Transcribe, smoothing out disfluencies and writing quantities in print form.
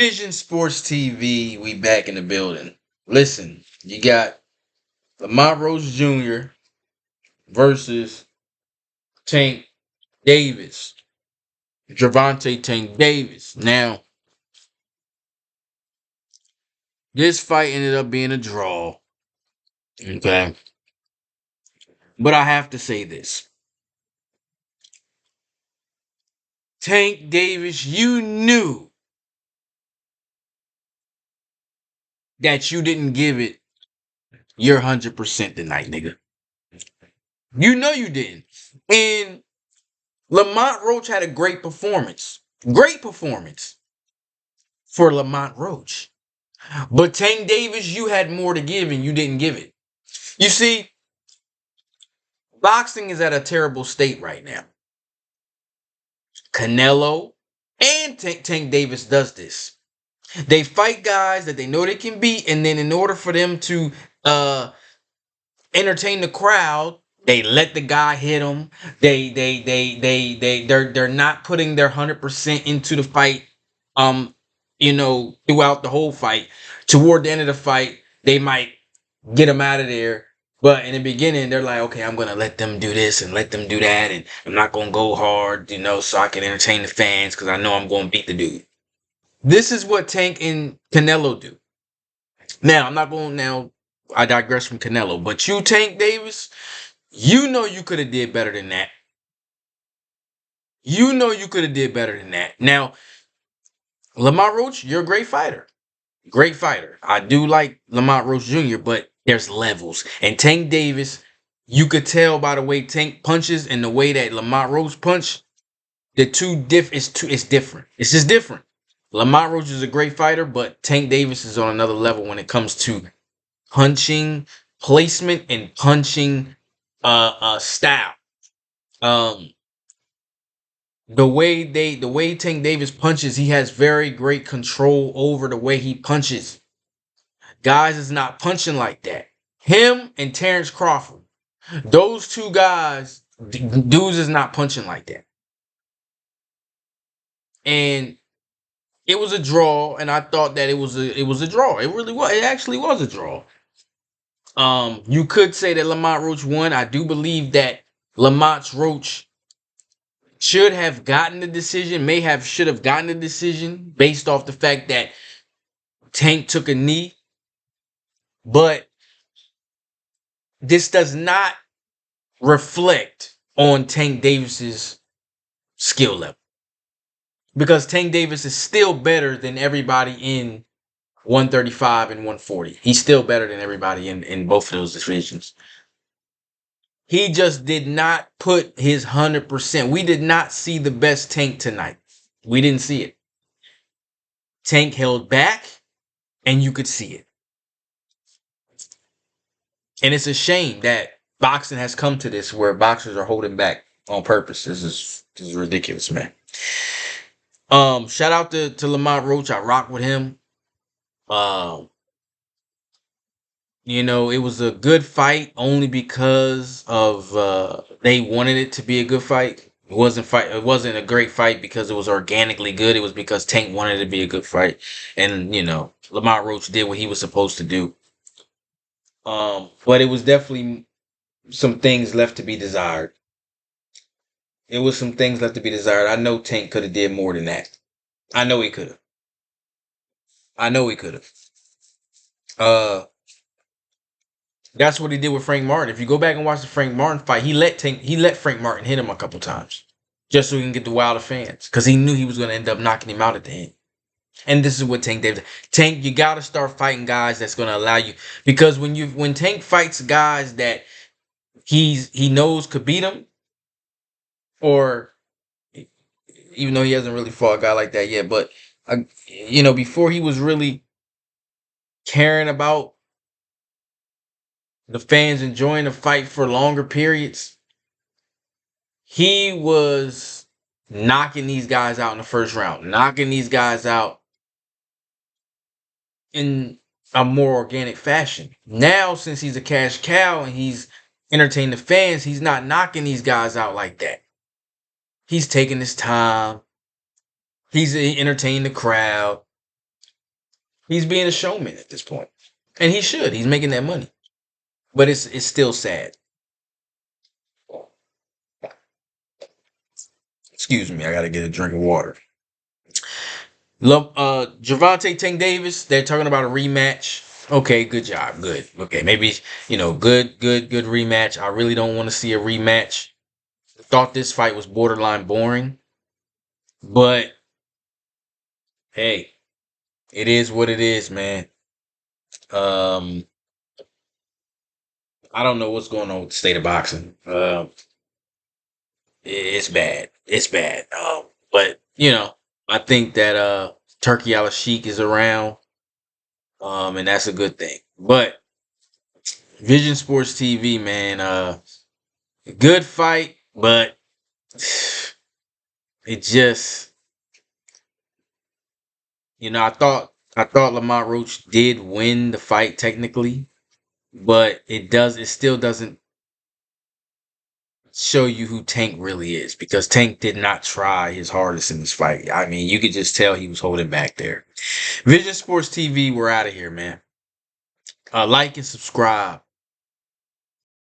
Vision Sports TV, we back in the building. Listen, you got Lamont Roach Jr. versus Tank Davis. Gervonte Tank Davis. Now, this fight ended up being a draw. Okay. But I have to say this. Tank Davis, you knew that you didn't give it your 100% tonight, nigga. You know you didn't. And Lamont Roach had a great performance. Great performance for Lamont Roach. But Tank Davis, you had more to give and you didn't give it. You see, boxing is at a terrible state right now. Canelo and Tank Davis does this. They fight guys that they know they can beat, and then in order for them to entertain the crowd, they let the guy hit them. They're not putting their 100% into the fight. Throughout the whole fight. Toward the end of the fight, they might get them out of there. But in the beginning, they're like, okay, I'm gonna let them do this and let them do that, and I'm not gonna go hard, so I can entertain the fans because I know I'm gonna beat the dude. This is what Tank and Canelo do. Now, I'm not going now. I digress from Canelo, but you, Tank Davis, you know you could have did better than that. You know you could have did better than that. Now, Lamont Roach, you're a great fighter. Great fighter. I do like Lamont Roach Jr., but there's levels. And Tank Davis, you could tell by the way Tank punches and the way that Lamont Roach punch, it's different. It's just different. Lamont Roach is a great fighter, but Tank Davis is on another level when it comes to punching placement and punching style. The way Tank Davis punches, he has very great control over the way he punches. Guys is not punching like that. Him and Terrence Crawford, those two guys, dudes is not punching like that. And it was a draw, and I thought that it was a draw. It really was. It actually was a draw. You could say that Lamont Roach won. I do believe that Lamont Roach should have gotten the decision, should have gotten the decision based off the fact that Tank took a knee. But this does not reflect on Tank Davis's skill level. Because Tank Davis is still better than everybody in 135 and 140. He's still better than everybody in both of those divisions. He just did not put his 100%. We did not see the best Tank tonight. We didn't see it. Tank held back, and you could see it. And it's a shame that boxing has come to this where boxers are holding back on purpose. This is ridiculous, man. Shout out to Lamont Roach. I rock with him. It was a good fight only because of they wanted it to be a good fight. It wasn't a great fight because it was organically good. It was because Tank wanted it to be a good fight. And, Lamont Roach did what he was supposed to do. But it was definitely some things left to be desired. It was some things left to be desired. I know Tank could have did more than that. I know he could have. That's what he did with Frank Martin. If you go back and watch the Frank Martin fight, he let Frank Martin hit him a couple times just so he can get the wild of fans because he knew he was going to end up knocking him out at the end. And this is what Tank Davis. Tank, you got to start fighting guys that's going to allow you, because when Tank fights guys that he knows could beat him, or even though he hasn't really fought a guy like that yet, but before he was really caring about the fans enjoying the fight for longer periods, he was knocking these guys out in the first round, knocking these guys out in a more organic fashion. Now, since he's a cash cow and he's entertaining the fans, he's not knocking these guys out like that. He's taking his time. He's entertaining the crowd. He's being a showman at this point, and he should. He's making that money, but it's still sad. Excuse me, I gotta get a drink of water. Gervonte Tank Davis, they're talking about a rematch. Okay, good job. Good. Okay, maybe, good rematch. I really don't want to see a rematch. Thought this fight was borderline boring, but hey, it is what it is, man. Um, I don't know what's going on with the state of boxing. It's bad. It's bad. But I think that Turkey Al Sheik is around, and that's a good thing. But Vision Sports TV, man, good fight, but it just, I thought Lamont Roach did win the fight technically, but it still doesn't show you who Tank really is, because Tank did not try his hardest in this fight. I mean, you could just tell he was holding back there. Vision Sports TV, we're out of here, man. Like and subscribe.